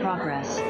progress.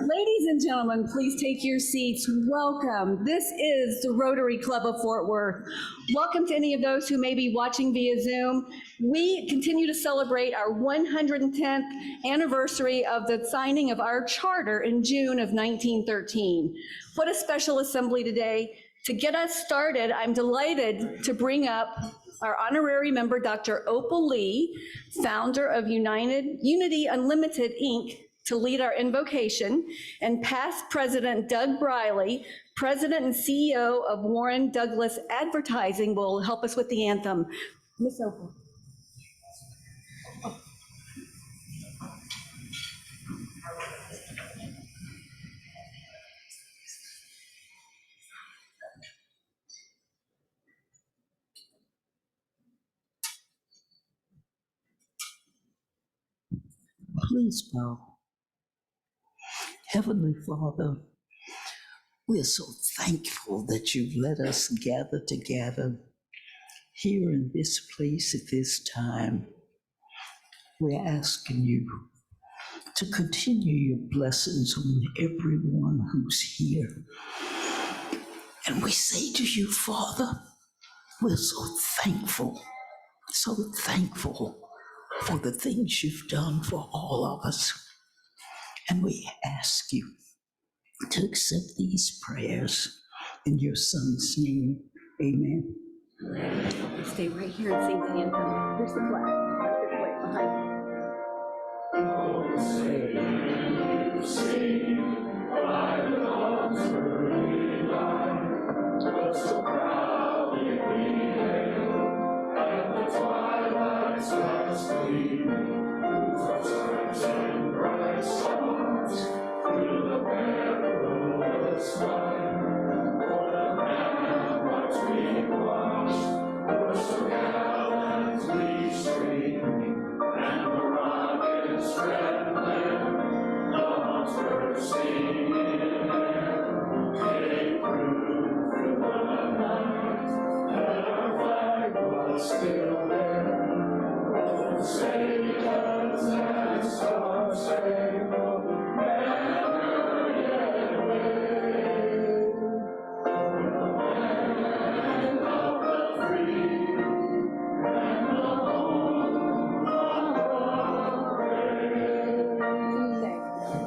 Ladies and gentlemen, please take your seats. Welcome. This is the Rotary Club of Fort Worth. Welcome to any of those who may be watching via Zoom. We continue to celebrate our 110th anniversary of the signing of our charter in June of 1913. What a special assembly today. To get us started, I'm delighted to bring up our honorary member, Dr. Opal Lee, founder of Unity Unlimited, Inc., to lead our invocation, and past President Doug Briley, President and CEO of Warren Douglas Advertising, will help us with the anthem. Miss Opal. Please bow. Heavenly Father, we are so thankful that you've let us gather together here in this place at this time. We're asking you to continue your blessings on everyone who's here. And we say to you, Father, we're so thankful for the things you've done for all of us. And we ask you to accept these prayers in your Son's name. Amen. Stay right here and sing the anthem. Here's the flag. Right behind you.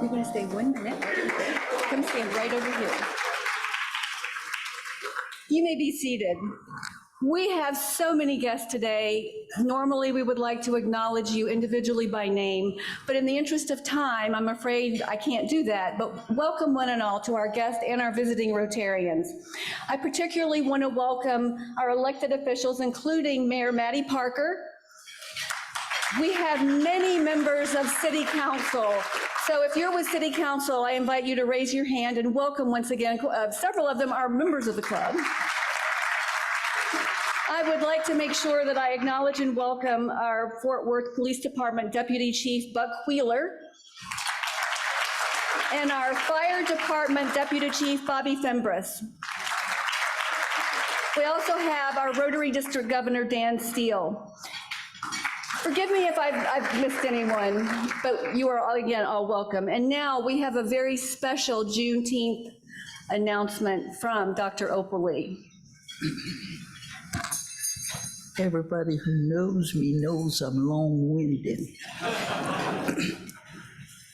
You're going to stay 1 minute. Come stand right over here. You may be seated. We have so many guests today. Normally, we would like to acknowledge you individually by name, but in the interest of time, I'm afraid I can't do that. But welcome one and all to our guests and our visiting Rotarians. I particularly want to welcome our elected officials, including Mayor Maddie Parker. We have many members of City Council. So if you're with City Council, I invite you to raise your hand and welcome once again. Several of them are members of the club. I would like to make sure that I acknowledge and welcome our Fort Worth Police Department Deputy Chief Buck Wheeler and our Fire Department Deputy Chief Bobby Fembris. We also have our Rotary District Governor Dan Steele. Forgive me if I've missed anyone, but you are all, again, all welcome. And now we have a very special Juneteenth announcement from Dr. Opal. Everybody who knows me knows I'm long-winded.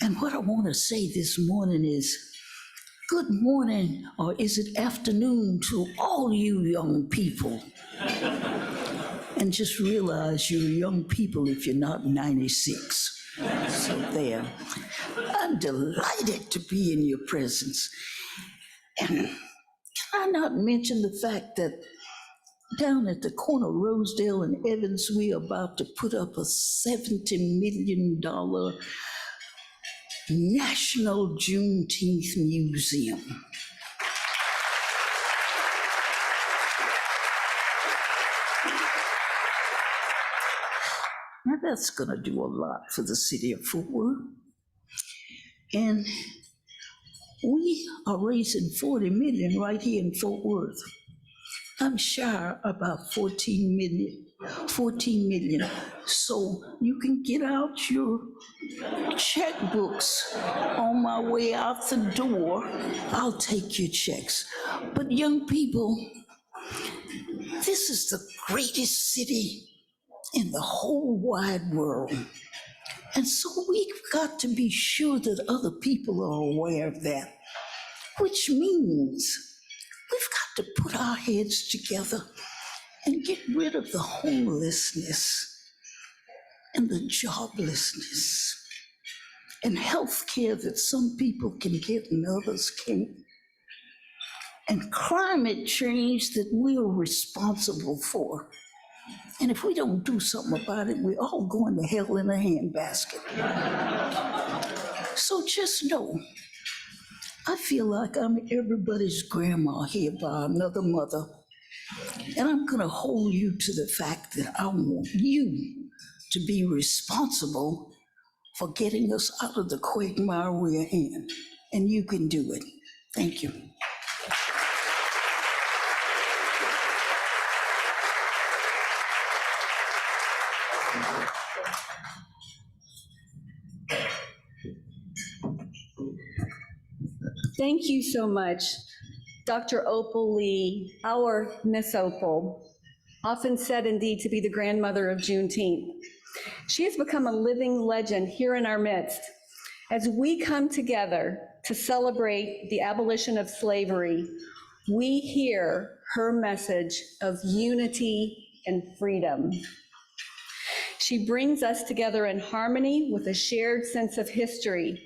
And what I want to say this morning is, good morning, or is it afternoon, to all you young people. And just realize you're young people if you're not 96. So there. I'm delighted to be in your presence. And can I not mention the fact that down at the corner of Rosedale and Evans, we are about to put up a $70 million National Juneteenth Museum. Now that's going to do a lot for the city of Fort Worth. And we are raising $40 million right here in Fort Worth. I'm shy about 14 million. So you can get out your checkbooks on my way out the door. I'll take your checks. But young people, this is the greatest city in the whole wide world. And so we've got to be sure that other people are aware of that, which means we've got to put our heads together and get rid of the homelessness and the joblessness and health care that some people can get and others can't, and climate change that we're responsible for. And if we don't do something about it, we're all going to hell in a handbasket. So just know, I feel like I'm everybody's grandma here by another mother. And I'm going to hold you to the fact that I want you to be responsible for getting us out of the quagmire we're in, and you can do it. Thank you. Thank you so much, Dr. Opal Lee, our Miss Opal, often said indeed to be the grandmother of Juneteenth. She has become a living legend here in our midst. As we come together to celebrate the abolition of slavery, we hear her message of unity and freedom. She brings us together in harmony with a shared sense of history,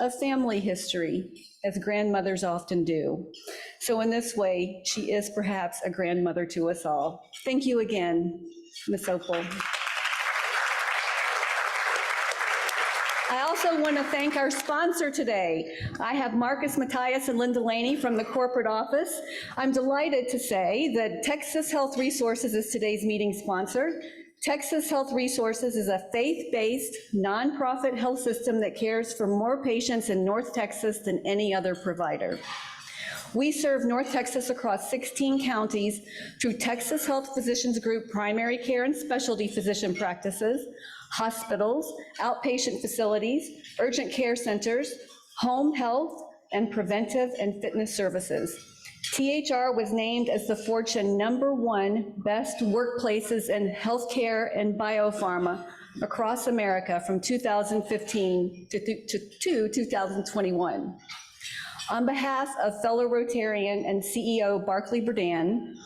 of family history, as grandmothers often do. So in this way, she is perhaps a grandmother to us all. Thank you again, Ms. Opal. I also want to thank our sponsor today. I have Marcus Matthias and Linda Laney from the corporate office. I'm delighted to say that Texas Health Resources is today's meeting sponsor. Texas Health Resources is a faith-based, nonprofit health system that cares for more patients in North Texas than any other provider. We serve North Texas across 16 counties through Texas Health Physicians Group primary care and specialty physician practices, hospitals, outpatient facilities, urgent care centers, home health, and preventive and fitness services. THR was named as the Fortune #1 best workplaces in healthcare and biopharma across America from 2015 to 2021. On behalf of fellow Rotarian and CEO Barclay Burdan,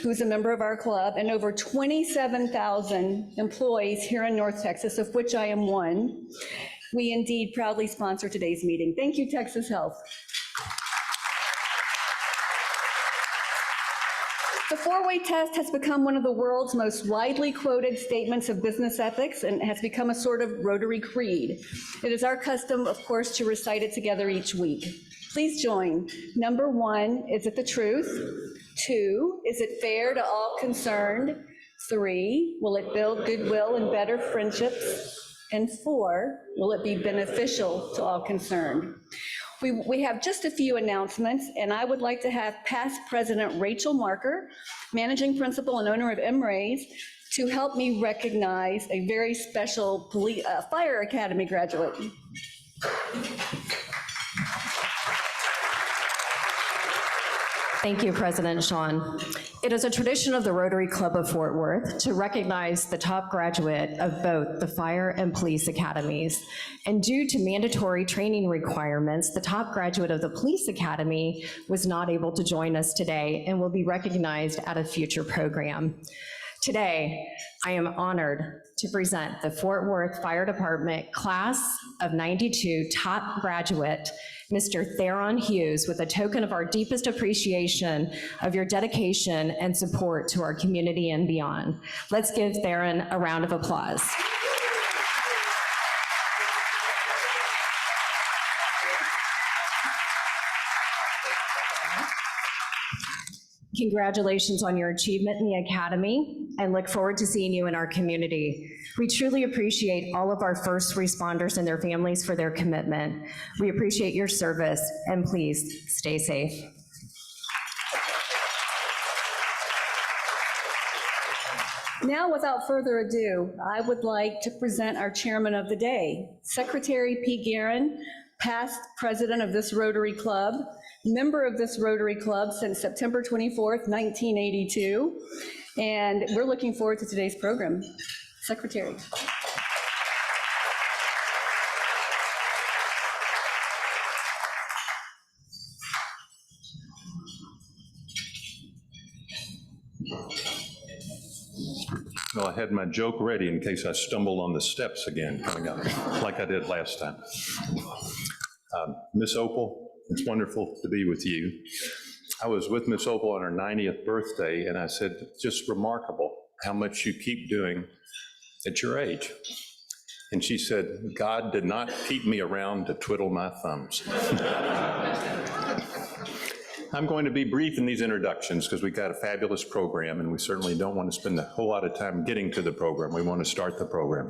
who's a member of our club, and over 27,000 employees here in North Texas, of which I am one, we indeed proudly sponsor today's meeting. Thank you, Texas Health. The four-way test has become one of the world's most widely quoted statements of business ethics and has become a sort of Rotary creed. It is our custom, of course, to recite it together each week. Please join. Number 1, is it the truth? 2, is it fair to all concerned? 3, will it build goodwill and better friendships? And 4, will it be beneficial to all concerned? We have just a few announcements, and I would like to have past President Rachel Marker, Managing Principal and owner of MRAs, to help me recognize a very special Fire Academy graduate. Thank you, President Sean. It is a tradition of the Rotary Club of Fort Worth to recognize the top graduate of both the Fire and Police Academies. And due to mandatory training requirements, the top graduate of the Police Academy was not able to join us today and will be recognized at a future program. Today, I am honored to present the Fort Worth Fire Department Class of '92 top graduate, Mr. Theron Hughes, with a token of our deepest appreciation of your dedication and support to our community and beyond. Let's give Theron a round of applause. Congratulations on your achievement in the Academy, and look forward to seeing you in our community. We truly appreciate all of our first responders and their families for their commitment. We appreciate your service, and please stay safe. Now, without further ado, I would like to present our chairman of the day, Secretary P. Guerin, past president of this Rotary Club, member of this Rotary Club since September 24th, 1982, and we're looking forward to today's program. Secretary. Well, I had my joke ready in case I stumbled on the steps again coming up, like I did last time. Miss Opal, it's wonderful to be with you. I was with Miss Opal on her 90th birthday, and I said, just remarkable how much you keep doing at your age. And she said, God did not keep me around to twiddle my thumbs. I'm going to be brief in these introductions because we've got a fabulous program, and we certainly don't want to spend a whole lot of time getting to the program. We want to start the program.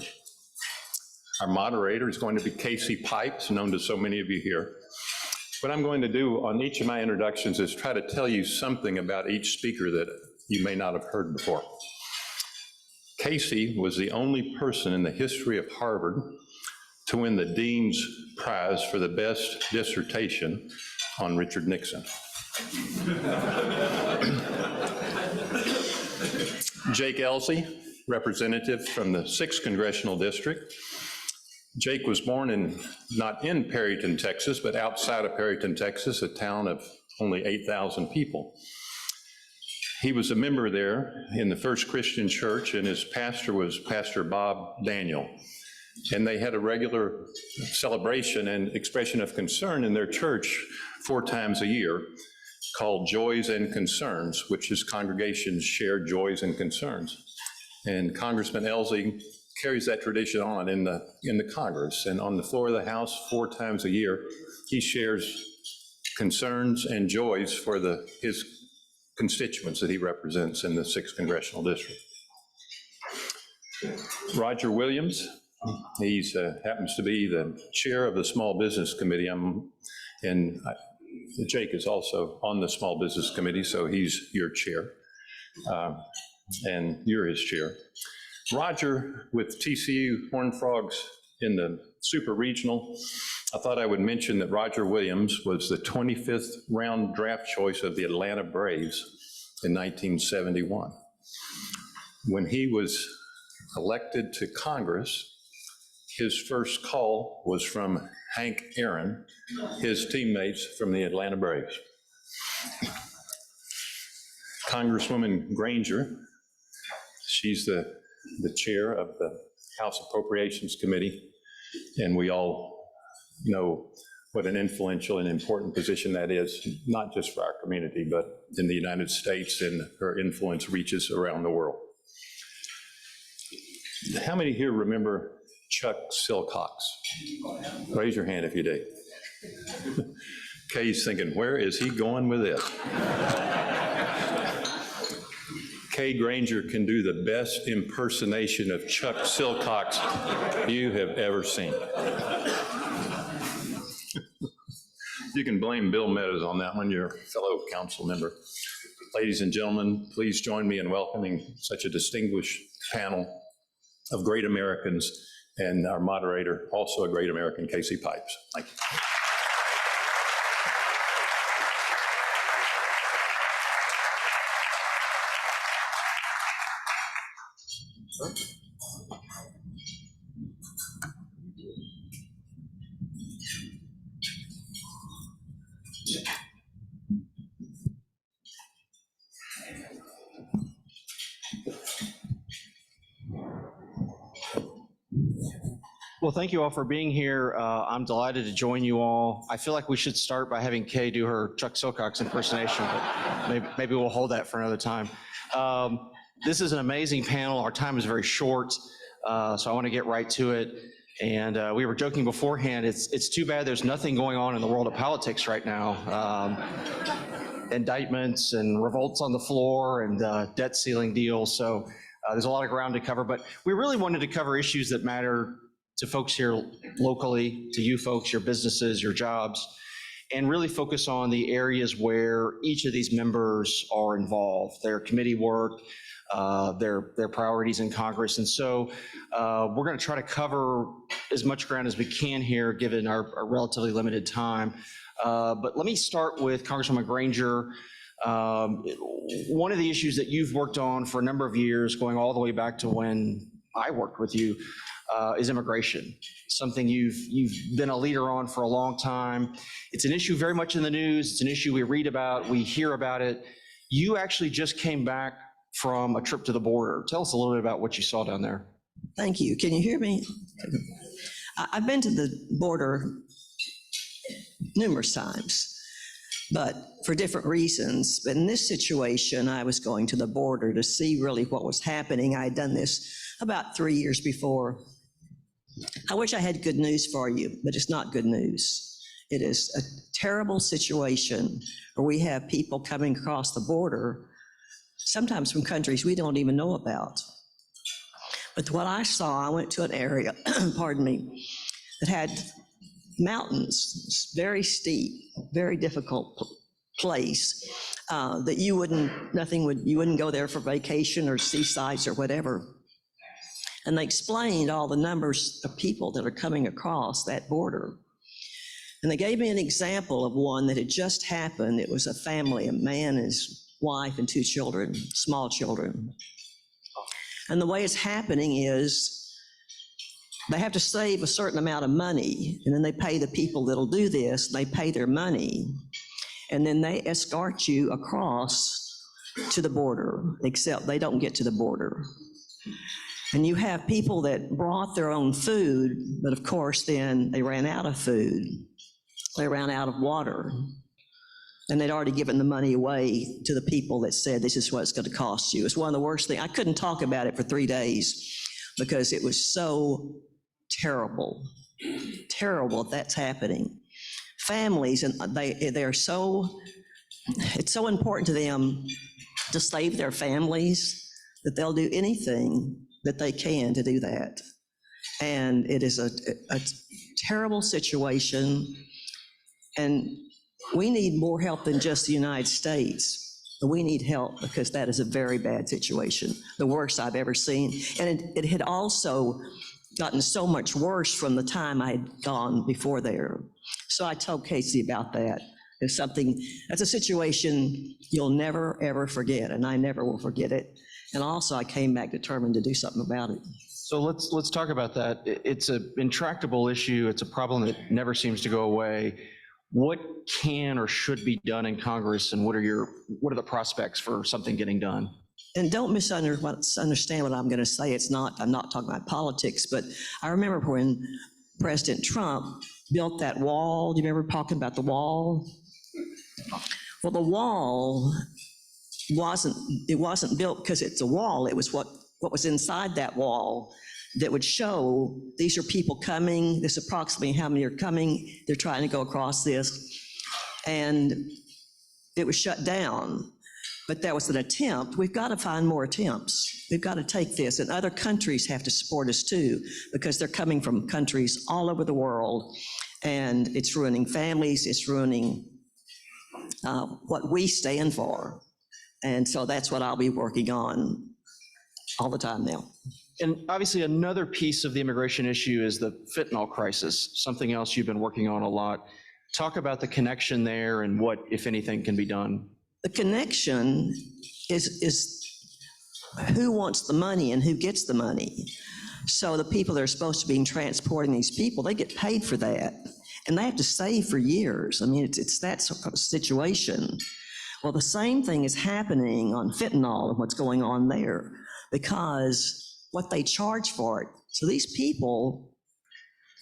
Our moderator is going to be Casey Pipes, known to so many of you here. What I'm going to do on each of my introductions is try to tell you something about each speaker that you may not have heard before. Casey was the only person in the history of Harvard to win the Dean's Prize for the best dissertation on Richard Nixon. Jake Elsey, representative from the 6th Congressional District. Jake was born not in Perryton, Texas, but outside of Perryton, Texas, a town of only 8,000 people. He was a member there in the First Christian Church, and his pastor was Pastor Bob Daniel. And they had a regular celebration and expression of concern in their church 4 times a year called Joys and Concerns, which his congregations shared joys and concerns. And Congressman Elsey carries that tradition on in the Congress, and on the floor of the House 4 times a year, he shares concerns and joys for his constituents that he represents in the 6th Congressional District. Roger Williams, he happens to be the chair of the Small Business Committee, Jake is also on the Small Business Committee, so he's your chair, and you're his chair. Roger, with TCU Horned Frogs in the Super Regional, I thought I would mention that Roger Williams was the 25th round draft choice of the Atlanta Braves in 1971. When he was elected to Congress, his first call was from Hank Aaron, his teammates from the Atlanta Braves. Congresswoman Granger, she's the chair of the House Appropriations Committee, and we all know what an influential and important position that is, not just for our community, but in the United States, and her influence reaches around the world. How many here remember Chuck Silcox? Raise your hand if you do. Kay's thinking, where is he going with this? Kay Granger can do the best impersonation of Chuck Silcox you have ever seen. You can blame Bill Meadows on that one, your fellow council member. Ladies and gentlemen, please join me in welcoming such a distinguished panel of great Americans, and our moderator, also a great American, Casey Pipes. Thank you. Well, thank you all for being here. I'm delighted to join you all. I feel like we should start by having Kay do her Chuck Silcox impersonation, but maybe we'll hold that for another time. This is an amazing panel. Our time is very short, so I want to get right to it. And we were joking beforehand, it's too bad there's nothing going on in the world of politics right now. Indictments and revolts on the floor and debt ceiling deals. So there's a lot of ground to cover, but we really wanted to cover issues that matter to folks here locally, to you folks, your businesses, your jobs, and really focus on the areas where each of these members are involved, their committee work, their priorities in Congress. And so we're going to try to cover as much ground as we can here, given our relatively limited time. But let me start with Congresswoman Granger. One of the issues that you've worked on for a number of years, going all the way back to when I worked with you, is immigration. Something you've been a leader on for a long time. It's an issue very much in the news. It's an issue we read about, we hear about it. You actually just came back from a trip to the border. Tell us a little bit about what you saw down there. Thank you. Can you hear me? I've been to the border numerous times, but for different reasons. But in this situation, I was going to the border to see really what was happening. I had done this about 3 years before. I wish I had good news for you, but it's not good news. It is a terrible situation where we have people coming across the border, sometimes from countries we don't even know about. But what I saw, I went to an area, pardon me, that had mountains, very steep, very difficult place that you wouldn't go there for vacation or see sights or whatever. And they explained all the numbers of people that are coming across that border. And they gave me an example of one that had just happened. It was a family, a man, his wife, and 2 children, small children. And the way it's happening is they have to save a certain amount of money, and then they pay the people that'll do this, they pay their money, and then they escort you across to the border, except they don't get to the border. And you have people that brought their own food, but of course then they ran out of food. They ran out of water. And they'd already given the money away to the people that said, this is what it's going to cost you. It's one of the worst things. I couldn't talk about it for 3 days because it was so terrible, terrible that's happening. Families, and they're so, it's so important to them to save their families that they'll do anything that they can to do that. And it is a terrible situation. And we need more help than just the United States. We need help because that is a very bad situation, the worst I've ever seen. And it had also gotten so much worse from the time I had gone before there. So I told Casey about that. It's something, that's a situation you'll never, ever forget, and I never will forget it. And also I came back determined to do something about it. So let's talk about that. It's an intractable issue. It's a problem that never seems to go away. What can or should be done in Congress, and what are the prospects for something getting done? And don't misunderstand what I'm going to say. I'm not talking about politics, but I remember when President Trump built that wall. Do you remember talking about the wall? Well, the wall wasn't built because it's a wall. It was what was inside that wall that would show these are people coming, this is approximately how many are coming, they're trying to go across this, and it was shut down. But that was an attempt. We've got to find more attempts. We've got to take this, and other countries have to support us too, because they're coming from countries all over the world, and it's ruining families, it's ruining what we stand for. And so that's what I'll be working on all the time now. And obviously another piece of the immigration issue is the fentanyl crisis, something else you've been working on a lot. Talk about the connection there and what, if anything, can be done. The connection is who wants the money and who gets the money. So the people that are supposed to be transporting these people, they get paid for that. And they have to save for years. I mean, it's that sort of situation. Well, the same thing is happening on fentanyl and what's going on there, because what they charge for it. So these people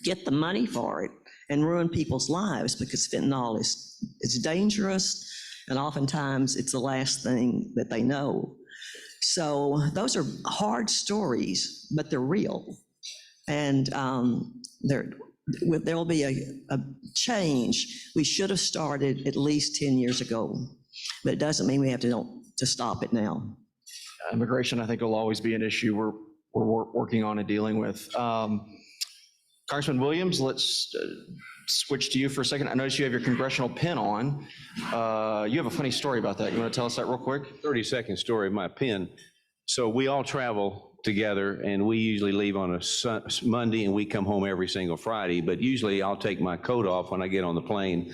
get the money for it and ruin people's lives because fentanyl is dangerous, and oftentimes it's the last thing that they know. So those are hard stories, but they're real. And there will be a change. We should have started at least 10 years ago, but it doesn't mean we have to stop it now. Immigration, I think, will always be an issue we're working on and dealing with. Congressman Williams, let's switch to you for a second. I noticed you have your congressional pin on. You have a funny story about that. You want to tell us that real quick? 30-second story of my pin. So we all travel together, and we usually leave on a Monday, and we come home every single Friday. But usually I'll take my coat off when I get on the plane.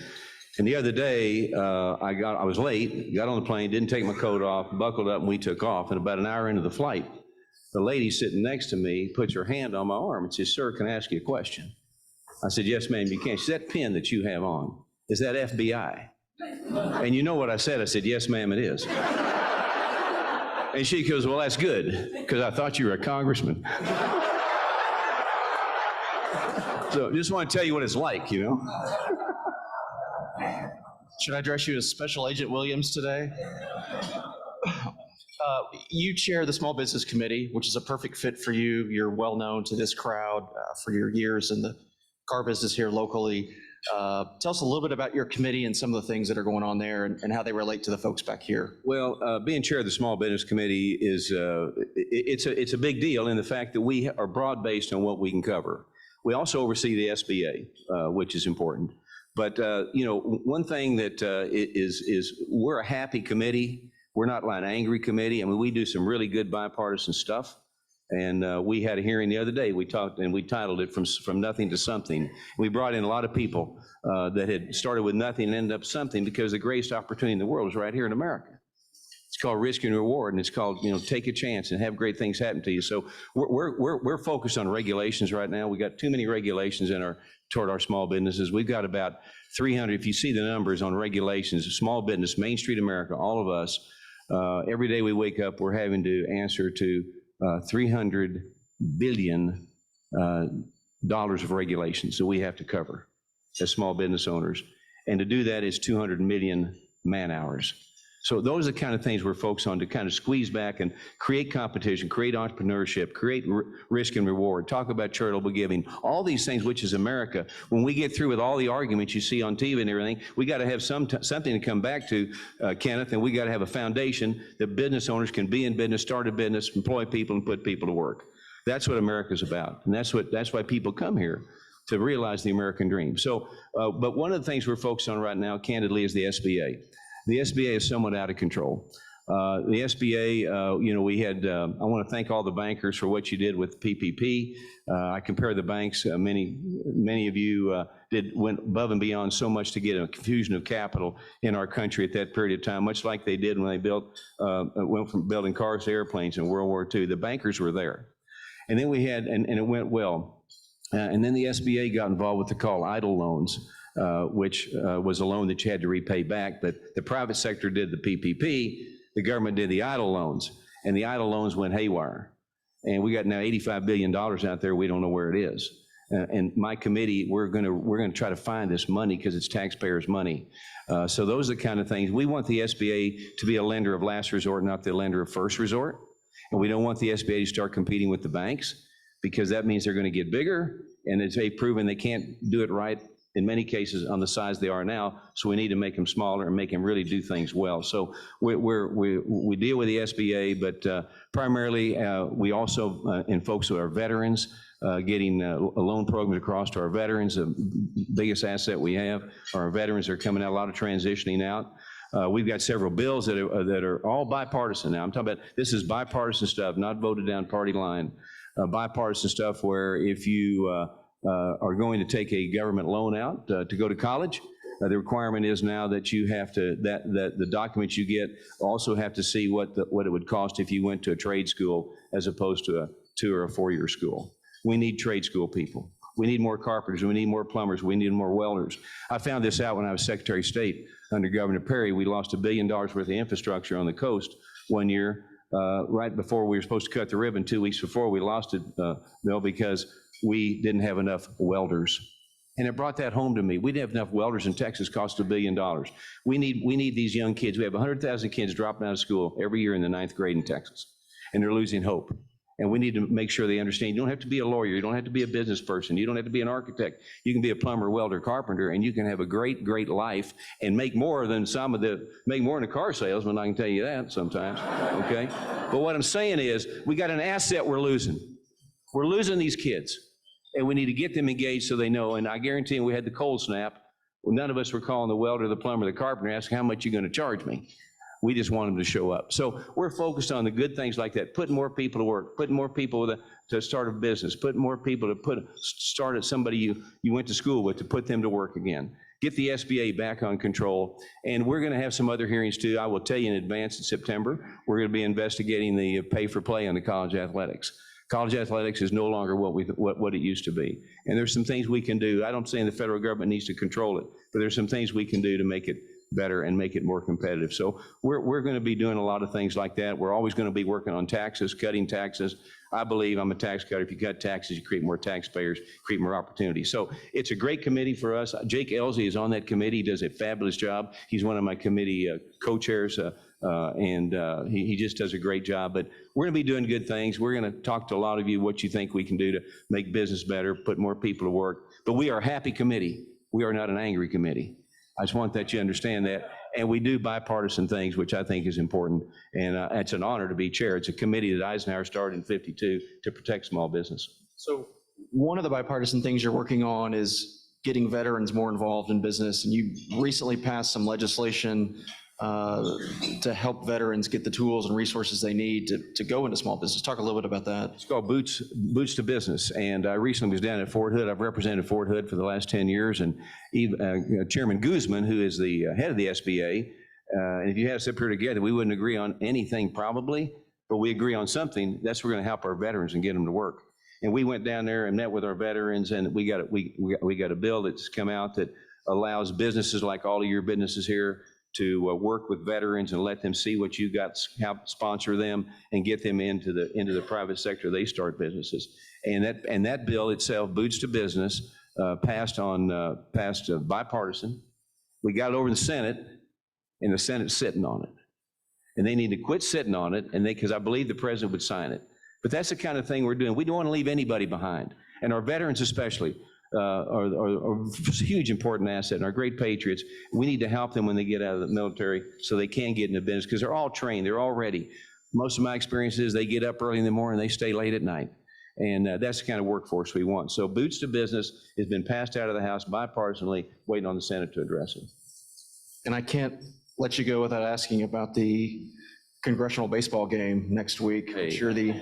And the other day, I was late, got on the plane, didn't take my coat off, buckled up, and we took off. And about an hour into the flight, the lady sitting next to me puts her hand on my arm and says, "Sir, can I ask you a question?" I said, "Yes, ma'am, you can." She said, "That pin that you have on, is that FBI?" And you know what I said? I said, "Yes, ma'am, it is." And she goes, "Well, that's good, because I thought you were a congressman." So just want to tell you what it's like, you know? Should I address you as Special Agent Williams today? You chair the Small Business Committee, which is a perfect fit for you. You're well known to this crowd for your years in the car business here locally. Tell us a little bit about your committee and some of the things that are going on there and how they relate to the folks back here. Well, being chair of the Small Business Committee is, it's a big deal in the fact that we are broad-based on what we can cover. We also oversee the SBA, which is important. But, one thing that is we're a happy committee. We're not like an angry committee. I mean, we do some really good bipartisan stuff. And we had a hearing the other day. We talked and we titled it From Nothing to Something. We brought in a lot of people that had started with nothing and ended up something, because the greatest opportunity in the world is right here in America. It's called risk and reward, and it's called, take a chance and have great things happen to you. So we're focused on regulations right now. We got too many regulations toward our small businesses. We've got about 300, if you see the numbers on regulations, small business, Main Street America, all of us, every day we wake up, we're having to answer to $300 billion of regulations that we have to cover as small business owners. And to do that is 200 million man hours. So those are the kind of things we're focused on, to kind of squeeze back and create competition, create entrepreneurship, create risk and reward, talk about charitable giving, all these things, which is America. When we get through with all the arguments you see on TV and everything, we got to have something to come back to, Kenneth, and we got to have a foundation that business owners can be in business, start a business, employ people, and put people to work. That's what America's about, and that's why people come here, to realize the American dream. So, but one of the things we're focused on right now, candidly, is the SBA. The SBA is somewhat out of control. The SBA, we had, I want to thank all the bankers for what you did with PPP. I compare the banks, many of you went above and beyond so much to get a confusion of capital in our country at that period of time, much like they did when they went from building cars to airplanes in World War II. The bankers were there. And then we had, and it went well. And then the SBA got involved with the call idle loans, which was a loan that you had to repay back, but the private sector did the PPP, the government did the idle loans, and the idle loans went haywire. And we got now $85 billion out there, we don't know where it is. And my committee, we're gonna try to find this money, because it's taxpayers' money. So those are the kind of things. We want the SBA to be a lender of last resort, not the lender of first resort. And we don't want the SBA to start competing with the banks, because that means they're gonna get bigger, and they've proven they can't do it right in many cases on the size they are now, so we need to make them smaller and make them really do things well. So we deal with the SBA, but primarily we also, in folks who are veterans, getting a loan program across to our veterans. The biggest asset we have are our veterans. Are coming out, a lot of transitioning out. We've got several bills that are all bipartisan now. I'm talking about, this is bipartisan stuff, not voted down party line. Bipartisan stuff where if you are going to take a government loan out to go to college, the requirement is now that you have to, that the documents you get also have to see what it would cost if you went to a trade school as opposed to a 2 or a 4-year school. We need trade school people. We need more carpenters. We need more plumbers. We need more welders. I found this out when I was Secretary of State under Governor Perry. We lost $1 billion worth of infrastructure on the coast one year, right before we were supposed to cut the ribbon. 2 weeks before we lost it, Bill, because we didn't have enough welders. And it brought that home to me. We didn't have enough welders in Texas, cost $1 billion. We need these young kids. We have 100,000 kids dropping out of school every year in the 9th grade in Texas, and they're losing hope. And we need to make sure they understand you don't have to be a lawyer, you don't have to be a business person, you don't have to be an architect. You can be a plumber, welder, carpenter, and you can have a great, great life and make more than make more than a car salesman, I can tell you that sometimes, okay? But what I'm saying is, we got an asset we're losing. We're losing these kids, and we need to get them engaged so they know. And I guarantee you, we had the cold snap. Well, none of us were calling the welder, the plumber, the carpenter, asking how much you're going to charge me. We just want them to show up. So we're focused on the good things like that, putting more people to work, putting more people to start a business, putting more people to start at somebody you went to school with, to put them to work again. Get the SBA back on control. And we're going to have some other hearings too. I will tell you in advance in September, we're going to be investigating the pay for play on the college athletics. College athletics is no longer what it used to be. And there's some things we can do. I don't say the federal government needs to control it, but there's some things we can do to make it better and make it more competitive. So we're going to be doing a lot of things like that. We're always going to be working on taxes, cutting taxes. I believe I'm a tax cutter. If you cut taxes, you create more taxpayers, create more opportunities. So it's a great committee for us. Jake Elsie is on that committee. He does a fabulous job. He's one of my committee co-chairs, and he just does a great job. But we're going to be doing good things. We're going to talk to a lot of you what you think we can do to make business better, put more people to work. But we are a happy committee. We are not an angry committee. I just want that you understand that. And we do bipartisan things, which I think is important. And it's an honor to be chair. It's a committee that Eisenhower started in '52 to protect small business. So one of the bipartisan things you're working on is getting veterans more involved in business, and you recently passed some legislation to help veterans get the tools and resources they need to go into small business. Talk a little bit about that. It's called Boots to Business, and I recently was down at Fort Hood. I've represented Fort Hood for the last 10 years, and Chairman Guzman, who is the head of the SBA, and if you had us up here together, we wouldn't agree on anything probably, but we agree on something. That's we're going to help our veterans and get them to work. And we went down there and met with our veterans, and we got a bill that's come out that allows businesses like all of your businesses here to work with veterans and let them see what you got, help sponsor them and get them into the private sector. They start businesses, and that bill itself, Boots to Business, passed bipartisan. We got it over in the Senate, and the Senate's sitting on it, and they need to quit sitting on it, and because I believe the president would sign it. But that's the kind of thing we're doing. We don't want to leave anybody behind, and our veterans especially. Are a huge important asset, and our great patriots. We need to help them when they get out of the military so they can get into business, because they're all trained, they're all ready. Most of my experience is they get up early in the morning, they stay late at night, and that's the kind of workforce we want. So Boots to Business has been passed out of the House bipartisanly, waiting on the Senate to address it. And I can't let you go without asking about the congressional baseball game next week. Hey. You're the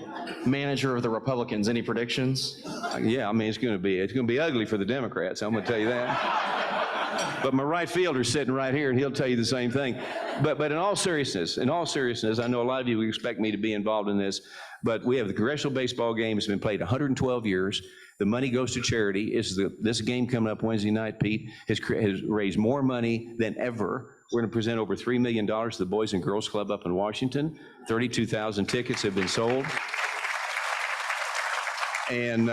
manager of the Republicans. Any predictions? Yeah, I mean, it's going to be ugly for the Democrats, I'm going to tell you that. But my right fielder's sitting right here, and he'll tell you the same thing. But in all seriousness, I know a lot of you would expect me to be involved in this, but we have the congressional baseball game. It's been played 112 years. The money goes to charity. This game coming up Wednesday night, Pete, has raised more money than ever. We're going to present over $3 million to the Boys and Girls Club up in Washington. 32,000 tickets have been sold. And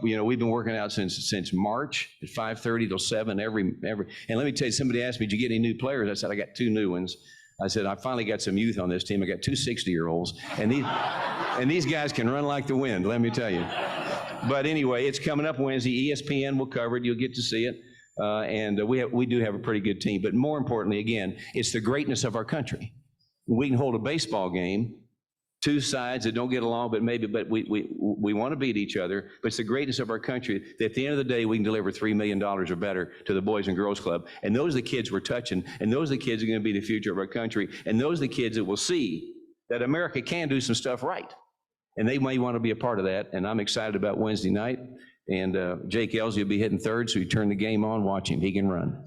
we've been working out since March at 5:30 till 7 every. And let me tell you, somebody asked me, "Did you get any new players?" I said, "I got 2 new ones." I said, "I finally got some youth on this team. I got 2 60-year-olds, and these guys can run like the wind. Let me tell you." But anyway, it's coming up Wednesday. ESPN will cover it. You'll get to see it. And we do have a pretty good team. But more importantly, again, it's the greatness of our country. We can hold a baseball game, 2 sides that don't get along, but we want to beat each other. But it's the greatness of our country that at the end of the day, we can deliver $3 million or better to the Boys and Girls Club. And those are the kids we're touching. And those are the kids who are going to be the future of our country. And those are the kids that will see that America can do some stuff right. And they may want to be a part of that. And I'm excited about Wednesday night. And Jake Elsie will be hitting third, so you turn the game on, watch him. He can run.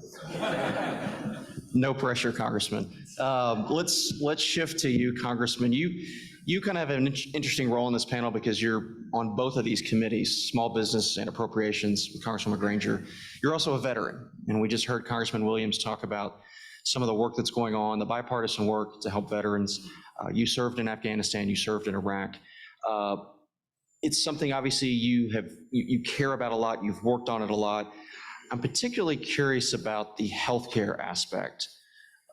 No pressure, Congressman. Let's shift to you, Congressman. You kind of have an interesting role in this panel because you're on both of these committees, Small Business and Appropriations with Congresswoman Granger. You're also a veteran, and we just heard Congressman Williams talk about some of the work that's going on, the bipartisan work to help veterans. You served in Afghanistan, you served in Iraq. It's something obviously you care about a lot, you've worked on it a lot. I'm particularly curious about the healthcare aspect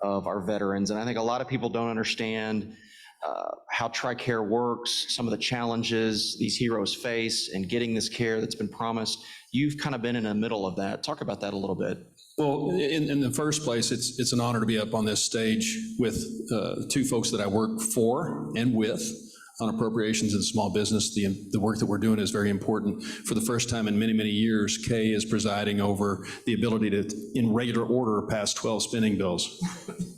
of our veterans, and I think a lot of people don't understand how TRICARE works, some of the challenges these heroes face in getting this care that's been promised. You've kind of been in the middle of that. Talk about that a little bit. Well, in the first place, it's an honor to be up on this stage with 2 folks that I work for and with on appropriations and small business. The work that we're doing is very important. For the first time in many, many years, Kay is presiding over the ability to, in regular order, pass 12 spending bills.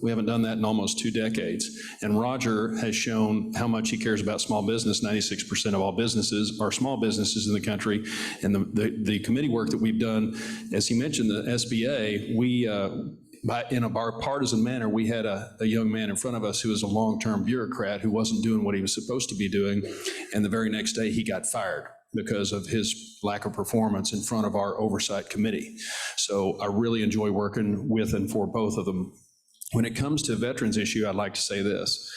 We haven't done that in almost 2 decades. And Roger has shown how much he cares about small business. 96% of all businesses are small businesses in the country. And the committee work that we've done, as he mentioned, the SBA, in a bipartisan manner, we had a young man in front of us who was a long-term bureaucrat who wasn't doing what he was supposed to be doing, and the very next day he got fired because of his lack of performance in front of our oversight committee. So I really enjoy working with and for both of them. When it comes to veterans issue, I'd like to say this.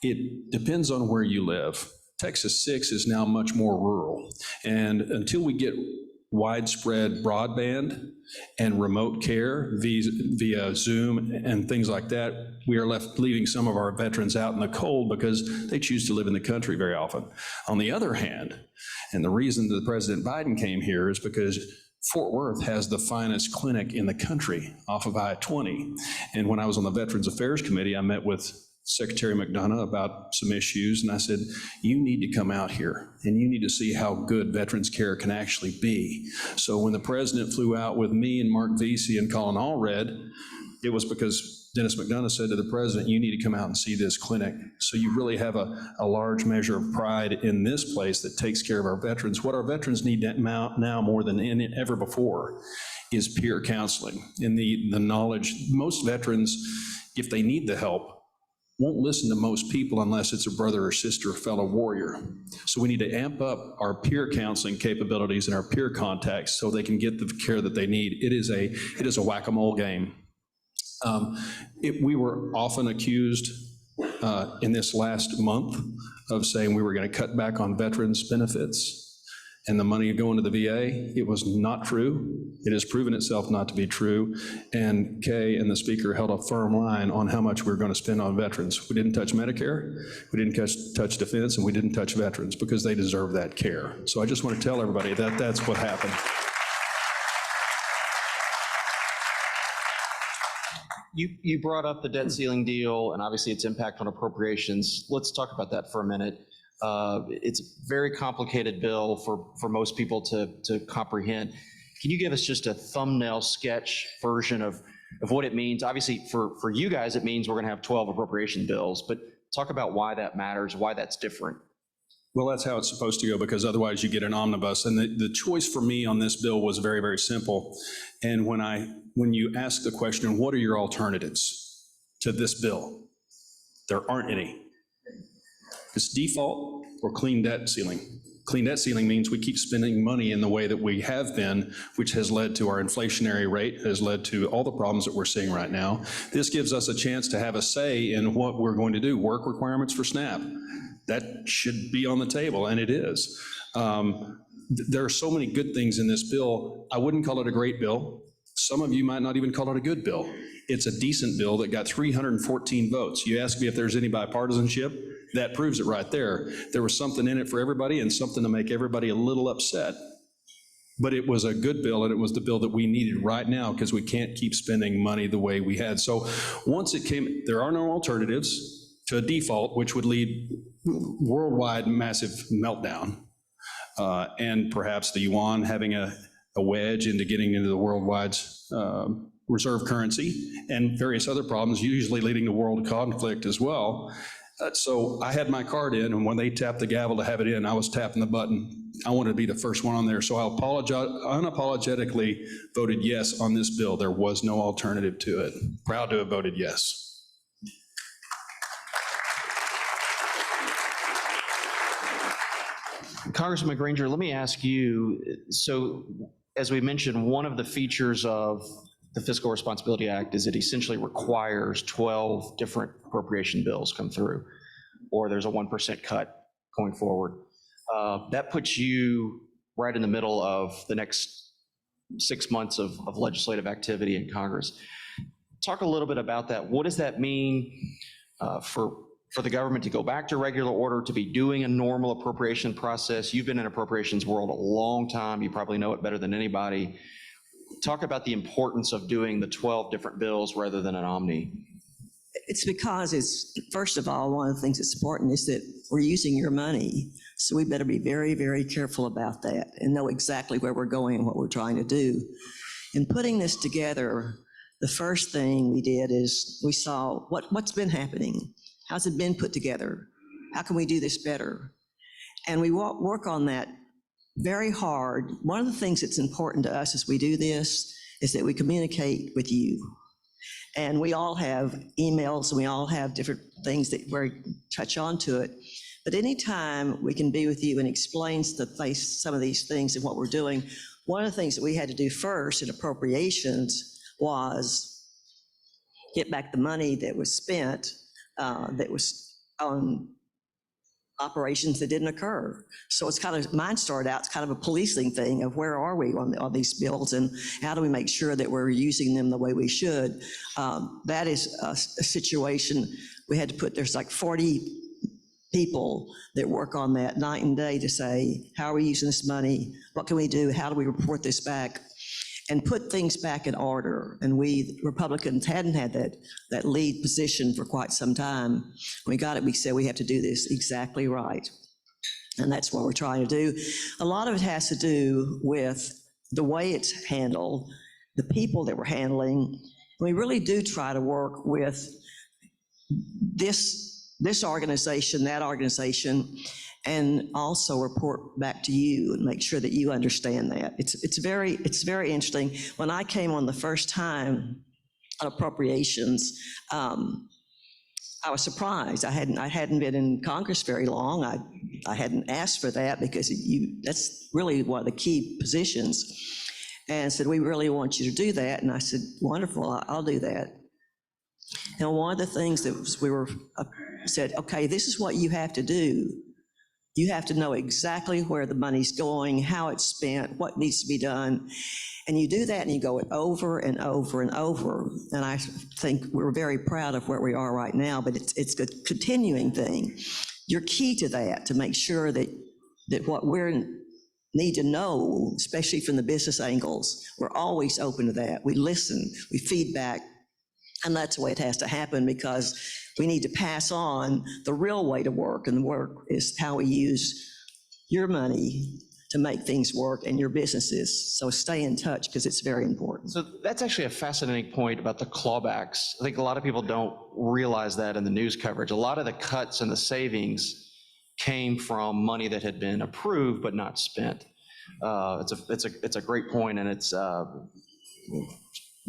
It depends on where you live. Texas 6 is now much more rural, and until we get widespread broadband and remote care via Zoom and things like that, we are leaving some of our veterans out in the cold because they choose to live in the country very often. On the other hand, and the reason that President Biden came here is because Fort Worth has the finest clinic in the country off of I-20. And when I was on the Veterans Affairs Committee, I met with Secretary McDonough about some issues, and I said, you need to come out here, and you need to see how good veterans care can actually be. So when the president flew out with me and Mark Vesey and Colin Allred, it was because Dennis McDonough said to the president, you need to come out and see this clinic. So you really have a large measure of pride in this place that takes care of our veterans. What our veterans need now more than ever before is peer counseling and the knowledge. Most veterans, if they need the help, won't listen to most people unless it's a brother or sister or fellow warrior. So we need to amp up our peer counseling capabilities and our peer contacts so they can get the care that they need. It is a whack-a-mole game. We were often accused in this last month of saying we were going to cut back on veterans' benefits and the money going to the VA. It was not true. It has proven itself not to be true. And Kay and the speaker held a firm line on how much we were going to spend on veterans. We didn't touch Medicare, we didn't touch defense, and we didn't touch veterans because they deserve that care. So I just want to tell everybody that that's what happened. You brought up the debt ceiling deal and obviously its impact on appropriations. Let's talk about that for a minute. It's a very complicated bill for most people to comprehend. Can you give us just a thumbnail sketch version of what it means? Obviously, for you guys, it means we're going to have 12 appropriation bills, but talk about why that matters, why that's different. Well, that's how it's supposed to go, because otherwise you get an omnibus. And the choice for me on this bill was very, very simple. And when you ask the question, what are your alternatives to this bill? There aren't any. It's default or clean debt ceiling. Clean debt ceiling means we keep spending money in the way that we have been, which has led to our inflationary rate, has led to all the problems that we're seeing right now. This gives us a chance to have a say in what we're going to do. Work requirements for SNAP. That should be on the table, and it is. There are so many good things in this bill. I wouldn't call it a great bill. Some of you might not even call it a good bill. It's a decent bill that got 314 votes. You ask me if there's any bipartisanship, that proves it right there. There was something in it for everybody and something to make everybody a little upset. But it was a good bill, and it was the bill that we needed right now because we can't keep spending money the way we had. So once it came, there are no alternatives to a default, which would lead worldwide massive meltdown, and perhaps the yuan having a wedge into getting into the worldwide reserve currency, and various other problems, usually leading to world conflict as well. So I had my card in, and when they tapped the gavel to have it in, I was tapping the button. I wanted to be the first one on there, so I unapologetically voted yes on this bill. There was no alternative to it. Proud to have voted yes. Congressman Granger, let me ask you, so as we mentioned, one of the features of the Fiscal Responsibility Act is it essentially requires 12 different appropriation bills come through, or there's a 1% cut going forward. That puts you right in the middle of the next 6 months of legislative activity in Congress. Talk a little bit about that. What does that mean for the government to go back to regular order, to be doing a normal appropriation process? You've been in appropriations world a long time. You probably know it better than anybody. Talk about the importance of doing the 12 different bills rather than an omni. It's because first of all, one of the things that's important is that we're using your money. So we better be very, very careful about that and know exactly where we're going and what we're trying to do. In putting this together, the first thing we did is we saw what's been happening. How's it been put together? How can we do this better? And we work on that very hard. One of the things that's important to us as we do this is that we communicate with you. And we all have emails, and we all have different things that we touch on to it. But anytime we can be with you and explain some of these things and what we're doing, one of the things that we had to do first in appropriations was get back the money that was spent that was on operations that didn't occur. So it's kind of, mine started out, it's kind of a policing thing of where are we on these bills and how do we make sure that we're using them the way we should. That is a situation we had to put, there's like 40 people that work on that night and day to say, how are we using this money? What can we do? How do we report this back? And put things back in order. And we Republicans hadn't had that lead position for quite some time. When we got it, we said we have to do this exactly right. And that's what we're trying to do. A lot of it has to do with the way it's handled, the people that we're handling. We really do try to work with this organization, that organization, and also report back to you and make sure that you understand that. It's very interesting. When I came on the first time on appropriations, I was surprised. I hadn't been in Congress very long. I hadn't asked for that because that's really one of the key positions. And said, we really want you to do that. And I said, wonderful, I'll do that. And one of the things that we were said, okay, this is what you have to do. You have to know exactly where the money's going, how it's spent, what needs to be done. And you do that and you go it over and over and over. And I think we're very proud of where we are right now, but it's a continuing thing. You're key to that, to make sure that what we need to know, especially from the business angles, we're always open to that. We listen, we feedback, and that's the way it has to happen, because we need to pass on the real way to work, and the work is how we use your money to make things work and your businesses. So stay in touch, because it's very important. So that's actually a fascinating point about the clawbacks. I think a lot of people don't realize that in the news coverage. A lot of the cuts and the savings came from money that had been approved but not spent. It's a great point, and it's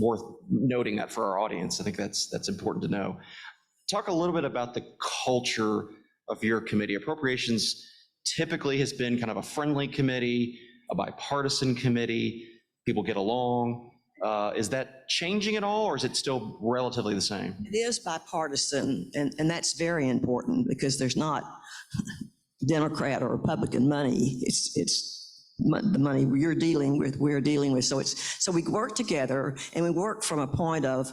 worth noting that for our audience. I think that's important to know. Talk a little bit about the culture of your committee. Appropriations typically has been kind of a friendly committee, a bipartisan committee. People get along. Is that changing at all, or is it still relatively the same? It is bipartisan, and that's very important, because there's not Democrat or Republican money. It's the money we're dealing with. So we work together, and we work from a point of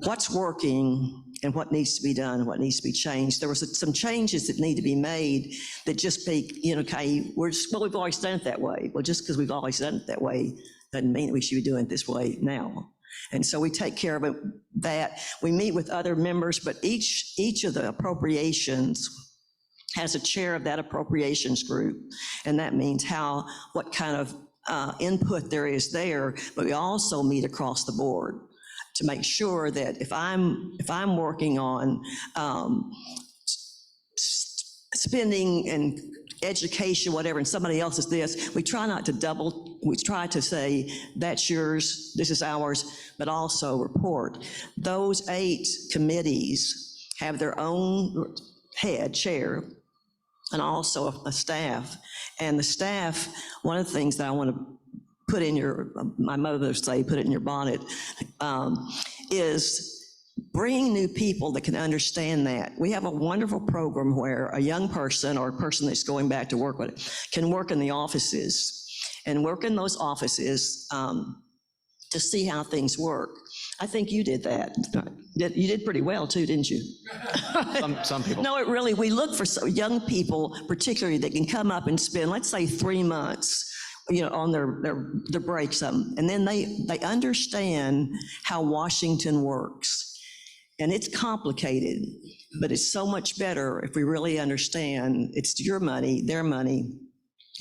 what's working and what needs to be done, what needs to be changed. There was some changes that need to be made that just be, okay, we've always done it that way. Well, just because we've always done it that way doesn't mean that we should be doing it this way now. And so we take care of it, that we meet with other members, but each of the appropriations has a chair of that appropriations group. And that means what kind of input there is there, but we also meet across the board to make sure that if I'm working on spending and education, whatever, and somebody else is this, we try not to we try to say, that's yours, this is ours, but also report. Those 8 committees have their own chair, and also a staff. And the staff, one of the things that I want to put in my mother say, put it in your bonnet, is bringing new people that can understand that. We have a wonderful program where a young person, or a person that's going back to work with it, can work in the offices, and work in those offices to see how things work. I think you did that. You did pretty well too, didn't you? Some people. No, we look for young people particularly that can come up and spend, let's say, 3 months, on their break, something. And then they understand how Washington works. And it's complicated, but it's so much better if we really understand it's your money, their money,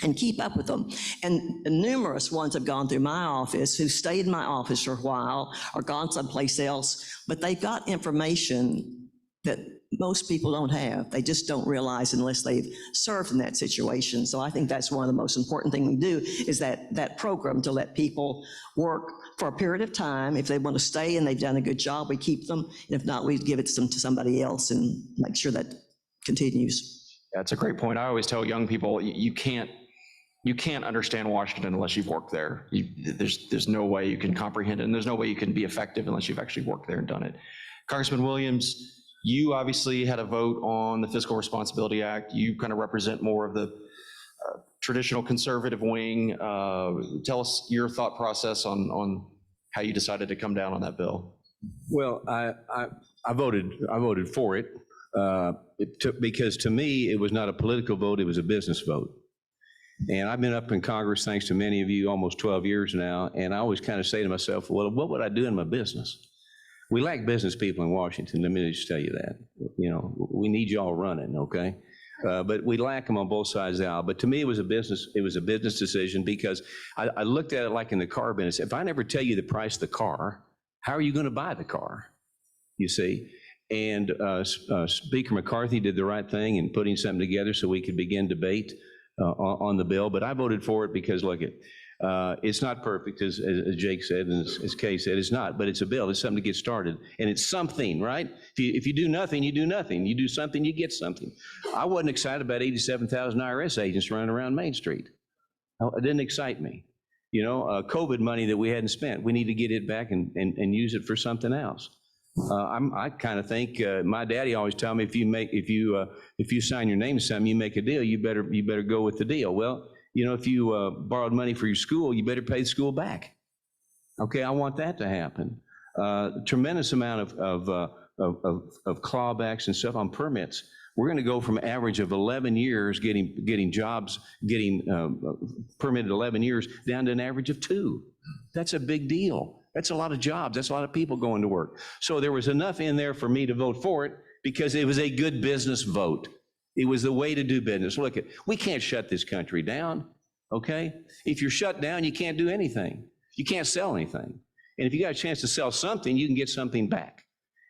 and keep up with them. And numerous ones have gone through my office, who stayed in my office for a while or gone someplace else, but they've got information that most people don't have. They just don't realize unless they've served in that situation. So I think that's one of the most important things we do, is that program, to let people work for a period of time. If they want to stay and they've done a good job, we keep them. And if not, we give it to somebody else and make sure that continues. Yeah, it's a great point. I always tell young people, you can't understand Washington unless you've worked there. There's no way you can comprehend it, and there's no way you can be effective unless you've actually worked there and done it. Congressman Williams, you obviously had a vote on the Fiscal Responsibility Act. You kind of represent more of the traditional conservative wing. Tell us your thought process on how you decided to come down on that bill. Well, I voted for it. because to me, it was not a political vote, it was a business vote. And I've been up in Congress, thanks to many of you, almost 12 years now, and I always kind of say to myself, well, what would I do in my business? We lack business people in Washington, let me just tell you that. You know, we need y'all running, okay? But we lack them on both sides of the aisle. But to me, it was a business decision, because I looked at it like in the car business. If I never tell you the price of the car, how are you going to buy the car? You see? And Speaker McCarthy did the right thing in putting something together so we could begin debate on the bill. But I voted for it because, look, it's not perfect, as Jake said, and as Kay said, it's not, but it's a bill. It's something to get started. And it's something, right? If you do nothing, you do nothing. You do something, you get something. I wasn't excited about 87,000 IRS agents running around Main Street. It didn't excite me. You know, COVID money that we hadn't spent, we need to get it back and use it for something else. I kind of think my daddy always told me, if you sign your name to something, you make a deal, you better go with the deal. Well, you know, if you borrowed money for your school, you better pay the school back. Okay, I want that to happen. Tremendous amount of clawbacks and stuff on permits. We're going to go from an average of 11 years getting jobs, permitted 11 years, down to an average of 2. That's a big deal. That's a lot of jobs. That's a lot of people going to work. So there was enough in there for me to vote for it because it was a good business vote. It was the way to do business. Look, we can't shut this country down, okay? If you're shut down, you can't do anything. You can't sell anything. And if you got a chance to sell something, you can get something back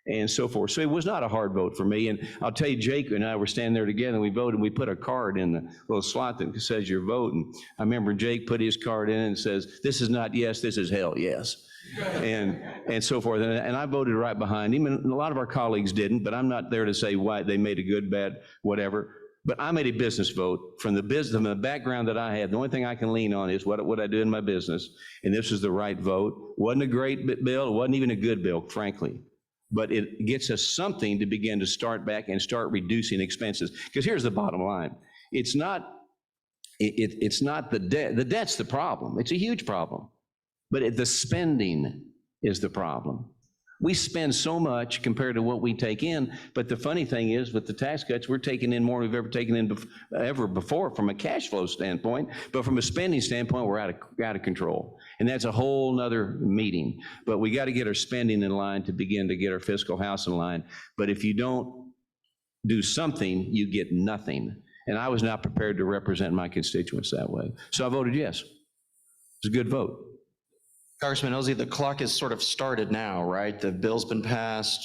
and so forth. So it was not a hard vote for me. And I'll tell you, Jake and I were standing there together and we voted, and we put a card in the little slot that says your vote. And I remember Jake put his card in and says, this is not yes, this is hell yes. And so forth. And I voted right behind him. And a lot of our colleagues didn't, but I'm not there to say why they made a good, bad, whatever. But I made a business vote from the background that I had. The only thing I can lean on is what I do in my business. And this is the right vote. Wasn't a great bill. It wasn't even a good bill, frankly. But it gets us something to begin to start back and start reducing expenses. Because here's the bottom line. It's not the debt. The debt's the problem. It's a huge problem. But the spending is the problem. We spend so much compared to what we take in, but the funny thing is, with the tax cuts, we're taking in more than we've ever taken in ever before from a cash flow standpoint, but from a spending standpoint, we're out of control. And that's a whole nother meeting. But we got to get our spending in line to begin to get our fiscal house in line. But if you don't do something, you get nothing. And I was not prepared to represent my constituents that way. So I voted yes. It was a good vote. Congressman Ozzie, the clock has sort of started now, right? The bill's been passed.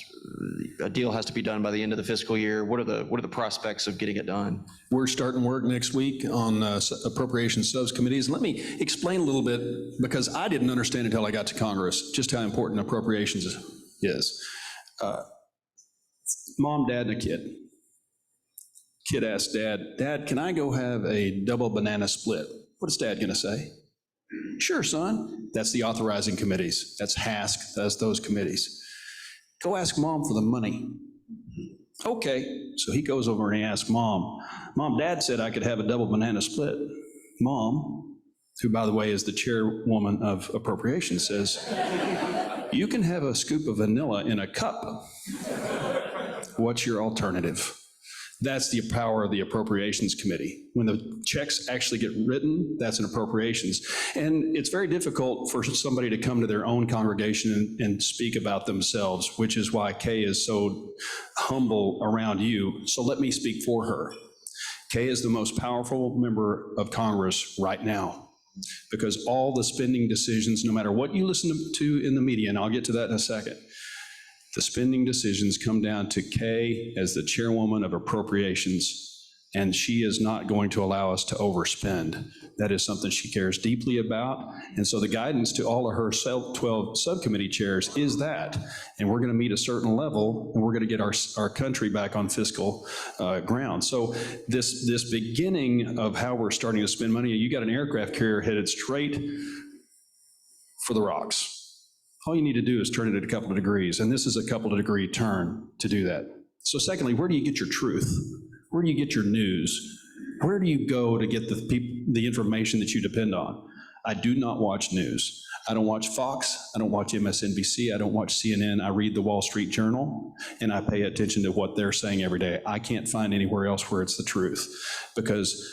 A deal has to be done by the end of the fiscal year. What are the prospects of getting it done? We're starting work next week on appropriations subcommittees. Let me explain a little bit, because I didn't understand until I got to Congress just how important appropriations is. Mom, dad, and a kid. Kid asked dad, "Dad, can I go have a double banana split?" What is dad gonna say? "Sure, son." That's the authorizing committees. That's HASC, that's those committees. "Go ask mom for the money." Okay, so he goes over and he asks mom, "Dad said I could have a double banana split." Mom, who by the way is the chairwoman of appropriations, says, "You can have a scoop of vanilla in a cup. What's your alternative?" That's the power of the Appropriations Committee. When the checks actually get written, that's an appropriations. And it's very difficult for somebody to come to their own congregation and speak about themselves, which is why Kay is so humble around you. So let me speak for her. Kay is the most powerful member of Congress right now, because all the spending decisions, no matter what you listen to in the media, and I'll get to that in a second, the spending decisions come down to Kay as the chairwoman of appropriations, and she is not going to allow us to overspend. That is something she cares deeply about, and so the guidance to all of her 12 subcommittee chairs is that, and we're gonna meet a certain level, and we're gonna get our country back on fiscal ground. So this beginning of how we're starting to spend money, you got an aircraft carrier headed straight for the rocks. All you need to do is turn it at a couple of degrees, and this is a couple of degree turn to do that. So secondly, where do you get your truth? Where do you get your news? Where do you go to get the information that you depend on? I do not watch news. I don't watch Fox, I don't watch MSNBC, I don't watch CNN, I read the Wall Street Journal, and I pay attention to what they're saying every day. I can't find anywhere else where it's the truth, because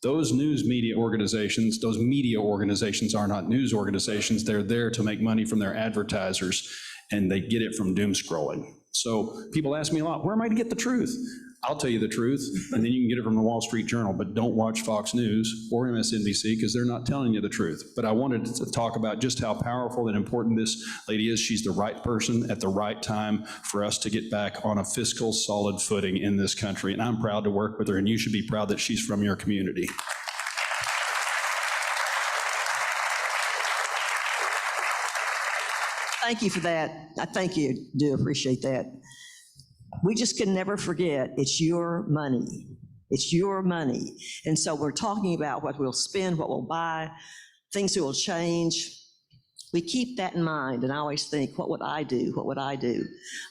those media organizations are not news organizations. They're there to make money from their advertisers, and they get it from doom scrolling. So people ask me a lot, where am I to get the truth? I'll tell you the truth, and then you can get it from the Wall Street Journal, but don't watch Fox News or MSNBC because they're not telling you the truth. But I wanted to talk about just how powerful and important this lady is. She's the right person at the right time for us to get back on a fiscal solid footing in this country, and I'm proud to work with her, and you should be proud that she's from your community. Thank you for that. I thank you, do appreciate that. We just can never forget, it's your money. It's your money. And so we're talking about what we'll spend, what we'll buy, things that will change. We keep that in mind, and I always think, what would I do? What would I do?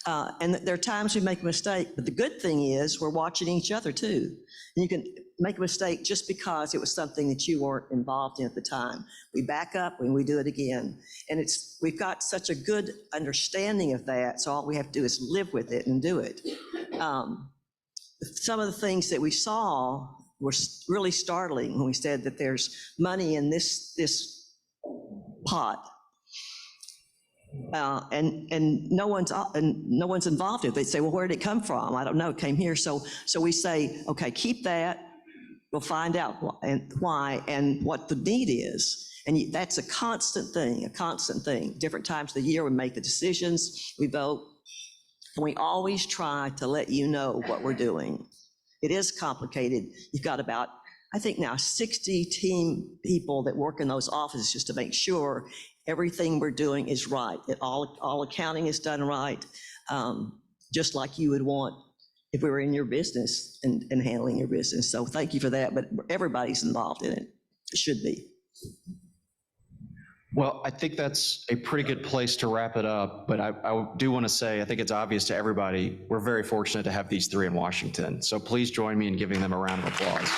And there are times we make a mistake, but the good thing is we're watching each other too. And you can make a mistake just because it was something that you weren't involved in at the time. We back up and we do it again. And we've got such a good understanding of that, so all we have to do is live with it and do it. Some of the things that we saw were really startling when we said that there's money in this pot. And no one's involved in it. They say, well, where did it come from? I don't know, it came here. So we say, okay, keep that. We'll find out why and what the need is. And that's a constant thing. Different times of the year, we make the decisions, we vote, and we always try to let you know what we're doing. It is complicated. You've got about, I think now, 60 team people that work in those offices just to make sure everything we're doing is right, that all accounting is done right, just like you would want if we were in your business and handling your business. So thank you for that, but everybody's involved in it. It should be. Well, I think that's a pretty good place to wrap it up, but I do want to say, I think it's obvious to everybody, we're very fortunate to have these three in Washington. So please join me in giving them a round of applause.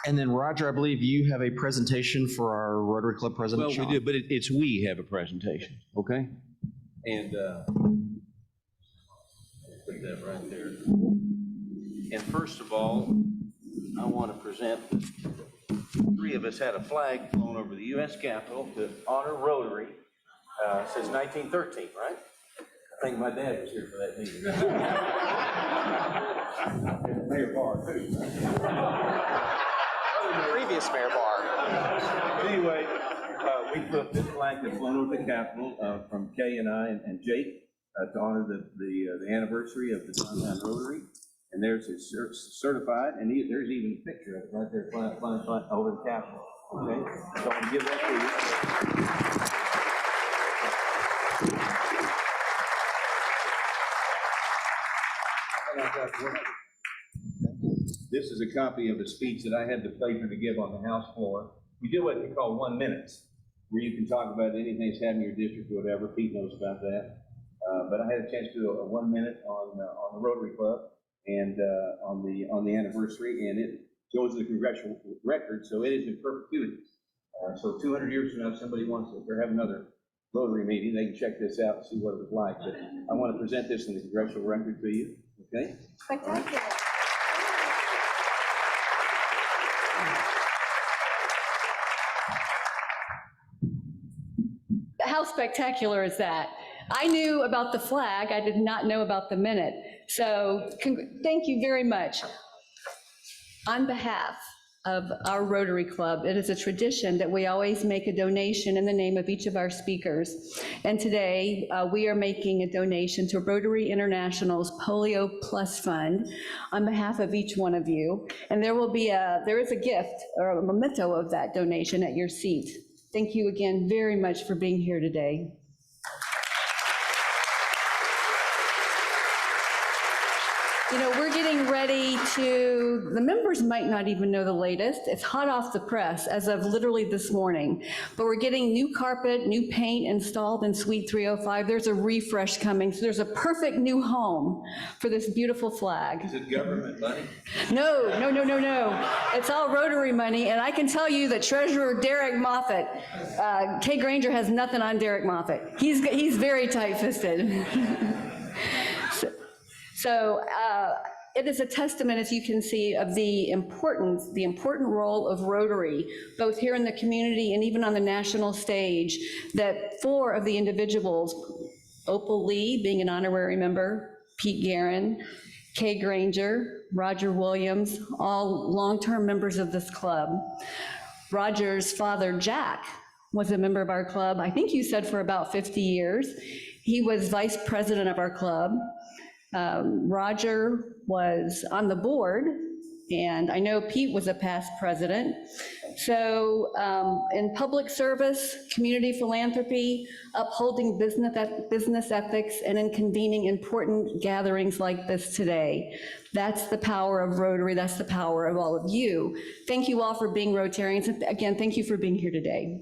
And then Roger, I believe you have a presentation for our Rotary Club President, Well, Sean. we do, but we have a presentation, okay? And put that right there. And first of all, I want to present, three of us had a flag flown over the U.S. Capitol to honor Rotary since 1913, right? I think my dad was here for that meeting. And Mayor Barr, too. Previous Mayor Barr. But anyway, we put this flag that's flown over the Capitol from Kay and I and Jake to honor the anniversary of the downtown Rotary. And there's his certified, and there's even a picture of it right there flying over the Capitol. Okay, so I'm gonna give that to you. This is a copy of a speech that I had the pleasure to give on the House floor. We do what we call 1 minute, where you can talk about anything that's happening in your district or whatever. Pete knows about that. But I had a chance to do a 1 minute on the Rotary Club and on the anniversary, and it goes to the congressional record, so it is in perpetuity. So 200 years from now, if somebody wants to, if they're having another Rotary meeting, they can check this out and see what it was like. But I want to present this in the congressional record to you, okay? Spectacular. How spectacular is that? I knew about the flag, I did not know about the minute. So thank you very much. On behalf of our Rotary Club, it is a tradition that we always make a donation in the name of each of our speakers. And today, we are making a donation to Rotary International's Polio Plus Fund on behalf of each one of you. And there is a gift or a memento of that donation at your seat. Thank you again very much for being here today. You know, we're getting ready to So the members might not even know the latest. It's hot off the press as of literally this morning. But we're getting new carpet, new paint installed in Suite 305. There's a refresh coming, so there's a perfect new home for this beautiful flag. Is it government money? No. It's all Rotary money, and I can tell you that Treasurer Derek Moffett, Kay Granger has nothing on Derek Moffett. He's very tight-fisted. So it is a testament, as you can see, of the important role of Rotary, both here in the community and even on the national stage, that 4 of the individuals, Opal Lee being an honorary member, Pete Guerin, Kay Granger, Roger Williams, all long-term members of this club. Roger's father, Jack, was a member of our club, I think you said for about 50 years. He was vice president of our club. Roger was on the board, and I know Pete was a past president. So in public service, community philanthropy, upholding business ethics, and in convening important gatherings like this today. That's the power of Rotary. That's the power of all of you. Thank you all for being Rotarians. And again, thank you for being here today.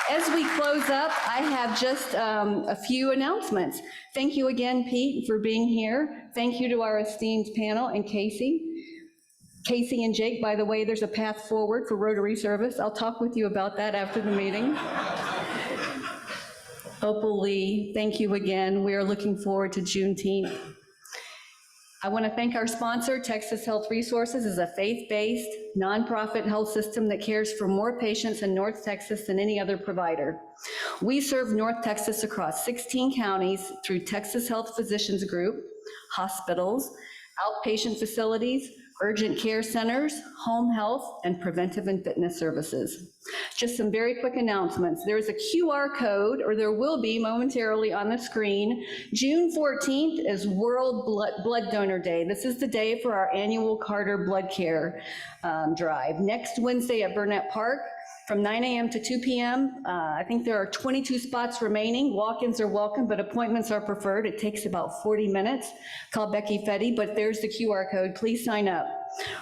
As we close up, I have just a few announcements. Thank you again, Pete, for being here. Thank you to our esteemed panel and Casey. Casey and Jake, by the way, there's a path forward for Rotary service. I'll talk with you about that after the meeting. Opal Lee, thank you again. We are looking forward to Juneteenth. I want to thank our sponsor, Texas Health Resources, is a faith-based, nonprofit health system that cares for more patients in North Texas than any other provider. We serve North Texas across 16 counties through Texas Health Physicians Group, hospitals, outpatient facilities, urgent care centers, home health, and preventive and fitness services. Just some very quick announcements. There's a QR code, or there will be momentarily on the screen. June 14th is World Blood Donor Day. This is the day for our annual Carter Blood Care drive. Next Wednesday at Burnett Park, from 9 a.m. to 2 p.m. I think there are 22 spots remaining. Walk-ins are welcome, but appointments are preferred. It takes about 40 minutes. Call Becky Fetty, but there's the QR code. Please sign up.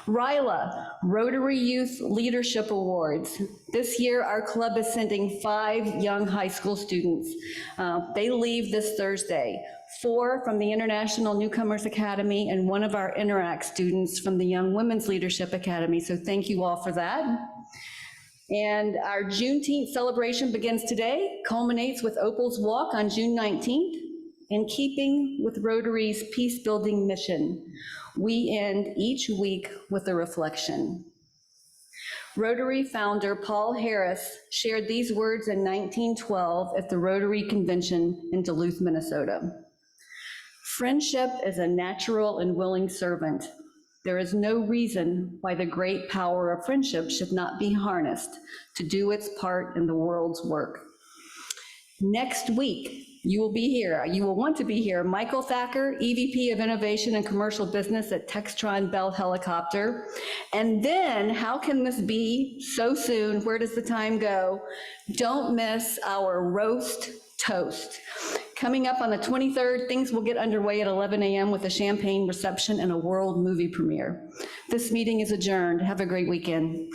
RILA, Rotary Youth Leadership Awards. This year, our club is sending 5 young high school students. They leave this Thursday. 4 from the International Newcomers Academy and 1 of our Interact students from the Young Women's Leadership Academy. So thank you all for that. And our Juneteenth celebration begins today, culminates with Opal's Walk on June 19th, in keeping with Rotary's peace-building mission. We end each week with a reflection. Rotary founder Paul Harris shared these words in 1912 at the Rotary Convention in Duluth, Minnesota. "Friendship is a natural and willing servant. There is no reason why the great power of friendship should not be harnessed to do its part in the world's work." Next week, you will be here. You will want to be here. Michael Thacker, EVP of Innovation and Commercial Business at Textron Bell Helicopter. And then, how can this be so soon? Where does the time go? Don't miss our roast toast. Coming up on the 23rd, things will get underway at 11 a.m. with a champagne reception and a world movie premiere. This meeting is adjourned. Have a great weekend.